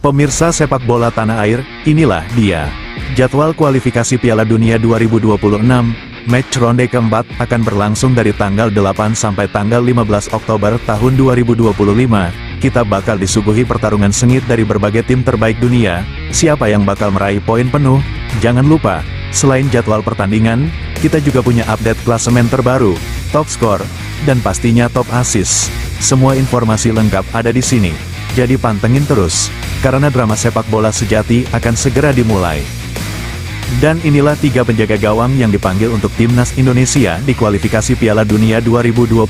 Pemirsa sepak bola tanah air, inilah dia. Jadwal kualifikasi Piala Dunia 2026, match ronde keempat akan berlangsung dari tanggal 8 sampai tanggal 15 Oktober tahun 2025. Kita bakal disuguhi pertarungan sengit dari berbagai tim terbaik dunia. Siapa yang bakal meraih poin penuh? Jangan lupa, selain jadwal pertandingan, kita juga punya update klasemen terbaru, top skor, dan pastinya top assist. Semua informasi lengkap ada di sini. Jadi pantengin terus, karena drama sepak bola sejati akan segera dimulai. Dan inilah 3 penjaga gawang yang dipanggil untuk timnas Indonesia di kualifikasi Piala Dunia 2025.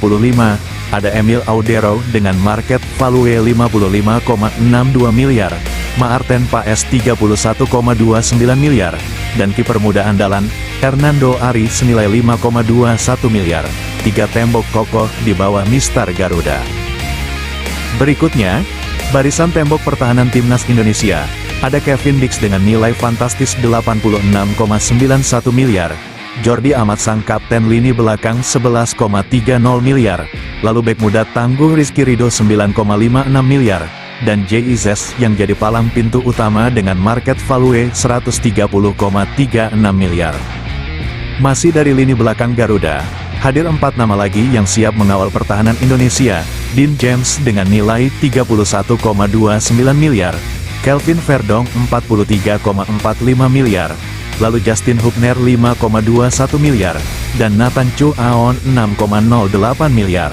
Ada Emil Audero dengan market value 55,62 miliar, Maarten Paes 31,29 miliar, dan kiper muda andalan, Hernando Ari senilai 5,21 miliar. 3 tembok kokoh di bawah Mister Garuda. Berikutnya, barisan tembok pertahanan timnas Indonesia. Ada Kevin Dix dengan nilai fantastis 86,91 miliar, Jordi Amat sang kapten lini belakang 11,30 miliar, lalu bek muda tangguh Rizky Ridho 9,56 miliar, dan JIZS yang jadi palang pintu utama dengan market value 130,36 miliar. Masih dari lini belakang Garuda, hadir 4 nama lagi yang siap mengawal pertahanan Indonesia. Dean James dengan nilai 31,29 miliar, Kelvin Verdong 43,45 miliar, lalu Justin Hubner 5,21 miliar, dan Nathan Chu Aon 6,08 miliar.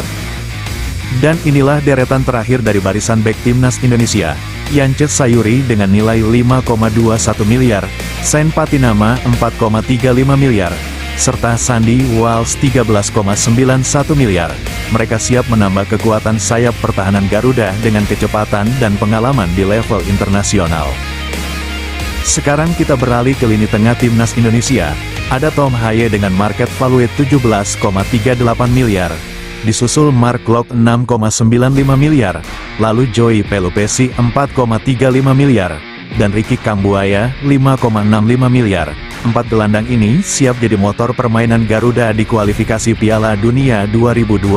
Dan inilah deretan terakhir dari barisan bek timnas Indonesia. Yance Sayuri dengan nilai 5,21 miliar, Sain Patinama 4,35 miliar, serta Sandy Walsh 13,91 miliar. Mereka siap menambah kekuatan sayap pertahanan Garuda dengan kecepatan dan pengalaman di level internasional. Sekarang kita beralih ke lini tengah timnas Indonesia. Ada Tom Haye dengan market value 17,38 miliar. Disusul Mark Locke 6,95 miliar. Lalu Joey Pelupesi 4,35 miliar. Dan Ricky Kambuaya 5,65 miliar. 4 gelandang ini siap jadi motor permainan Garuda di kualifikasi Piala Dunia 2025.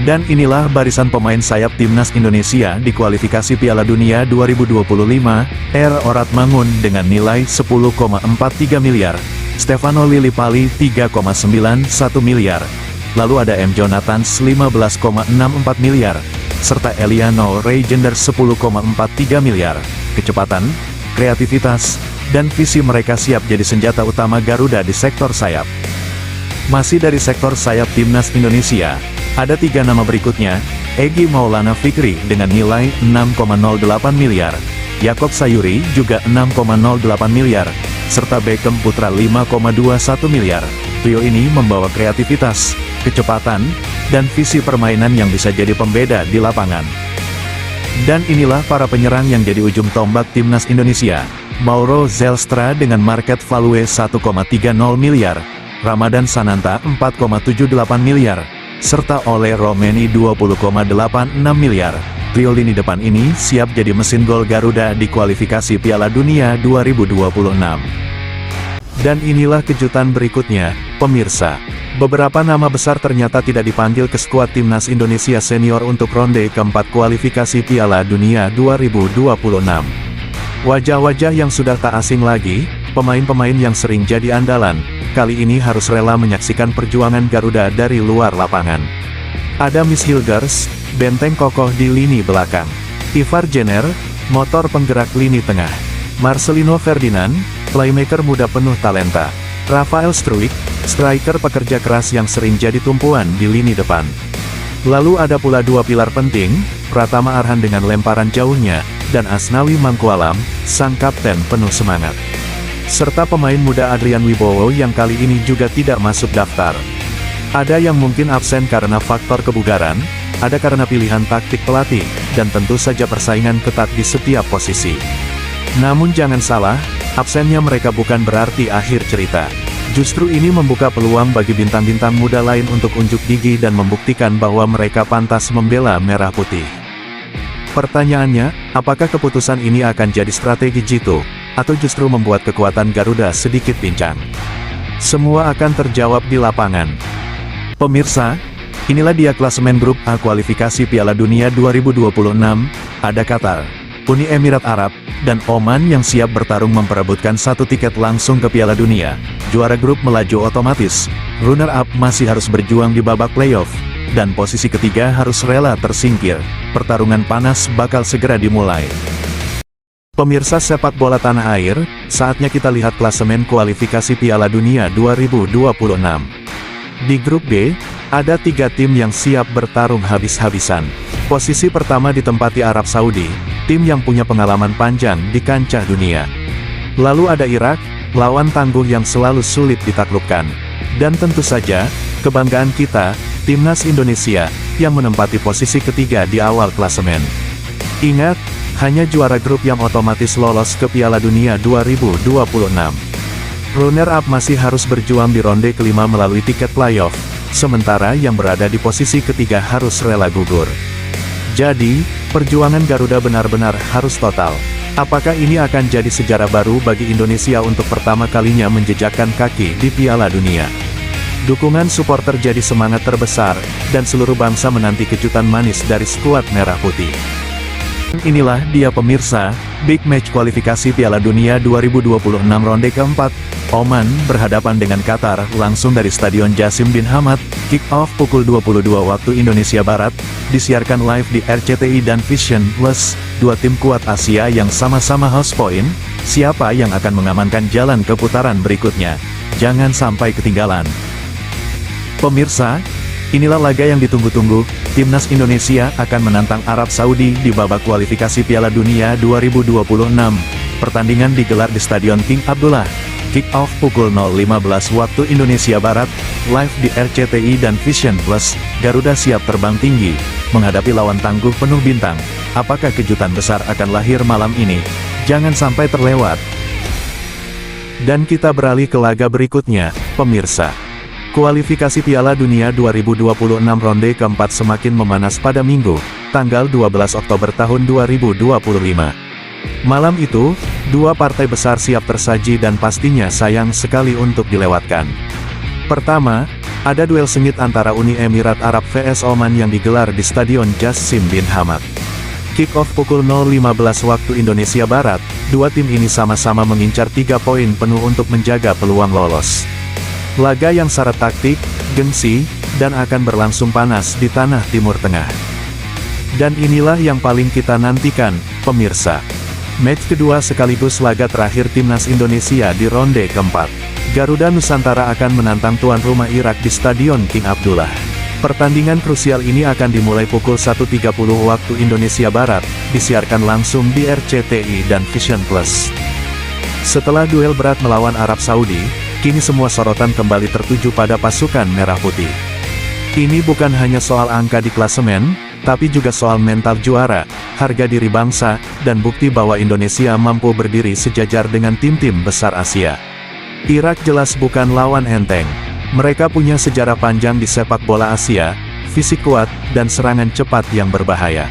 Dan inilah barisan pemain sayap timnas Indonesia di kualifikasi Piala Dunia 2025. R. Oratmangun dengan nilai 10,43 miliar, Stefano Lillipali 3,91 miliar, lalu ada M. Jonathans 15,64 miliar, serta Eliano Reigender 10,43 miliar. Kecepatan, kreativitas, dan visi mereka siap jadi senjata utama Garuda di sektor sayap. Masih dari sektor sayap timnas Indonesia, ada 3 nama berikutnya. Egy Maulana Fikri dengan nilai 6,08 miliar, Yakob Sayuri juga 6,08 miliar, serta Beckham Putra 5,21 miliar. Trio ini membawa kreativitas, kecepatan, dan visi permainan yang bisa jadi pembeda di lapangan. Dan inilah para penyerang yang jadi ujung tombak timnas Indonesia. Mauro Zelstra dengan market value 1,30 miliar, Ramadan Sananta 4,78 miliar, serta Ole Romeni 20,86 miliar. Trio lini depan ini siap jadi mesin gol Garuda di kualifikasi Piala Dunia 2026. Dan inilah kejutan berikutnya, pemirsa. Beberapa nama besar ternyata tidak dipanggil ke skuad timnas Indonesia senior untuk ronde keempat kualifikasi Piala Dunia 2026. Wajah-wajah yang sudah tak asing lagi, pemain-pemain yang sering jadi andalan, kali ini harus rela menyaksikan perjuangan Garuda dari luar lapangan. Ada Miss Hilgers, benteng kokoh di lini belakang. Ivar Jenner, motor penggerak lini tengah. Marcelino Ferdinand, playmaker muda penuh talenta. Rafael Struijk, striker pekerja keras yang sering jadi tumpuan di lini depan. Lalu ada pula 2 pilar penting, Pratama Arhan dengan lemparan jauhnya, dan Asnawi Mangkualam, sang kapten penuh semangat. Serta pemain muda Adrian Wibowo yang kali ini juga tidak masuk daftar. Ada yang mungkin absen karena faktor kebugaran, ada karena pilihan taktik pelatih, dan tentu saja persaingan ketat di setiap posisi. Namun jangan salah, absennya mereka bukan berarti akhir cerita. Justru ini membuka peluang bagi bintang-bintang muda lain untuk unjuk gigi dan membuktikan bahwa mereka pantas membela merah putih. Pertanyaannya, apakah keputusan ini akan jadi strategi jitu, atau justru membuat kekuatan Garuda sedikit pincang? Semua akan terjawab di lapangan. Pemirsa, inilah dia klasemen grup A kualifikasi Piala Dunia 2026. ada Qatar, Uni Emirat Arab, dan Oman yang siap bertarung memperebutkan satu tiket langsung ke Piala Dunia. Juara grup melaju otomatis, runner-up masih harus berjuang di babak playoff, dan posisi ketiga harus rela tersingkir. Pertarungan panas bakal segera dimulai. Pemirsa sepak bola tanah air, saatnya kita lihat klasemen kualifikasi Piala Dunia 2026. Di grup B, ada 3 tim yang siap bertarung habis-habisan. Posisi pertama ditempati Arab Saudi, tim yang punya pengalaman panjang di kancah dunia. Lalu ada Irak, lawan tangguh yang selalu sulit ditaklukkan. Dan tentu saja, kebanggaan kita, Timnas Indonesia, yang menempati posisi ketiga di awal klasemen. Ingat, hanya juara grup yang otomatis lolos ke Piala Dunia 2026. Runner-up masih harus berjuang di ronde kelima melalui tiket playoff, sementara yang berada di posisi ketiga harus rela gugur. Jadi, perjuangan Garuda benar-benar harus total. Apakah ini akan jadi sejarah baru bagi Indonesia untuk pertama kalinya menjejakkan kaki di Piala Dunia? Dukungan supporter jadi semangat terbesar, dan seluruh bangsa menanti kejutan manis dari skuad Merah Putih. Inilah dia pemirsa, big match kualifikasi Piala Dunia 2026 ronde keempat. Oman berhadapan dengan Qatar langsung dari Stadion Jassim bin Hamad. Kick off pukul 22 waktu Indonesia Barat, disiarkan live di RCTI dan Vision Plus. Dua tim kuat Asia yang sama-sama host point. Siapa yang akan mengamankan jalan ke putaran berikutnya? Jangan sampai ketinggalan. Pemirsa, inilah laga yang ditunggu-tunggu. Timnas Indonesia akan menantang Arab Saudi di babak kualifikasi Piala Dunia 2026. Pertandingan digelar di Stadion King Abdullah. Kick off pukul 0.15 waktu Indonesia Barat, live di RCTI dan Vision Plus. Garuda siap terbang tinggi, menghadapi lawan tangguh penuh bintang. Apakah kejutan besar akan lahir malam ini? Jangan sampai terlewat. Dan kita beralih ke laga berikutnya, pemirsa. Kualifikasi Piala Dunia 2026 ronde keempat semakin memanas pada Minggu, tanggal 12 Oktober tahun 2025. Malam itu, dua partai besar siap tersaji dan pastinya sayang sekali untuk dilewatkan. Pertama, ada duel sengit antara Uni Emirat Arab vs Oman yang digelar di Stadion Jassim bin Hamad. Kick-off pukul 0.15 waktu Indonesia Barat, dua tim ini sama-sama mengincar 3 poin penuh untuk menjaga peluang lolos. Laga yang syarat taktik, gengsi, dan akan berlangsung panas di tanah Timur Tengah. Dan inilah yang paling kita nantikan, pemirsa. Match kedua sekaligus laga terakhir Timnas Indonesia di ronde keempat. Garuda Nusantara akan menantang tuan rumah Irak di Stadion King Abdullah. Pertandingan krusial ini akan dimulai pukul 1.30 waktu Indonesia Barat, disiarkan langsung di RCTI dan Vision Plus. Setelah duel berat melawan Arab Saudi, kini semua sorotan kembali tertuju pada pasukan Merah Putih. Ini bukan hanya soal angka di klasemen, tapi juga soal mental juara, harga diri bangsa, dan bukti bahwa Indonesia mampu berdiri sejajar dengan tim-tim besar Asia. Irak jelas bukan lawan enteng. Mereka punya sejarah panjang di sepak bola Asia, fisik kuat, dan serangan cepat yang berbahaya.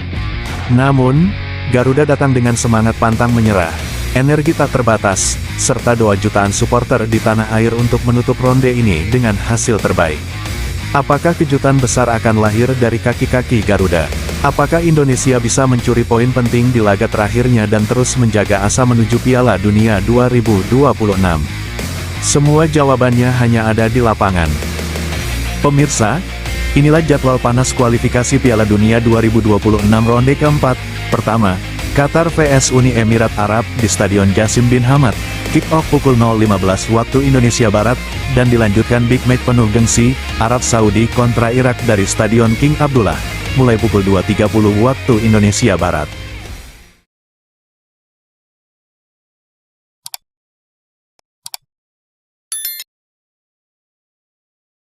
Namun, Garuda datang dengan semangat pantang menyerah, energi tak terbatas, serta doa jutaan supporter di tanah air untuk menutup ronde ini dengan hasil terbaik. Apakah kejutan besar akan lahir dari kaki-kaki Garuda? Apakah Indonesia bisa mencuri poin penting di laga terakhirnya dan terus menjaga asa menuju Piala Dunia 2026? Semua jawabannya hanya ada di lapangan. Pemirsa, inilah jadwal panas kualifikasi Piala Dunia 2026 ronde keempat. Pertama, Qatar vs Uni Emirat Arab di Stadion Jassim bin Hamad. Kick-off pukul 0.15 waktu Indonesia Barat, dan dilanjutkan big match penuh gengsi, Arab Saudi kontra Irak dari Stadion King Abdullah, mulai pukul 2.30 waktu Indonesia Barat.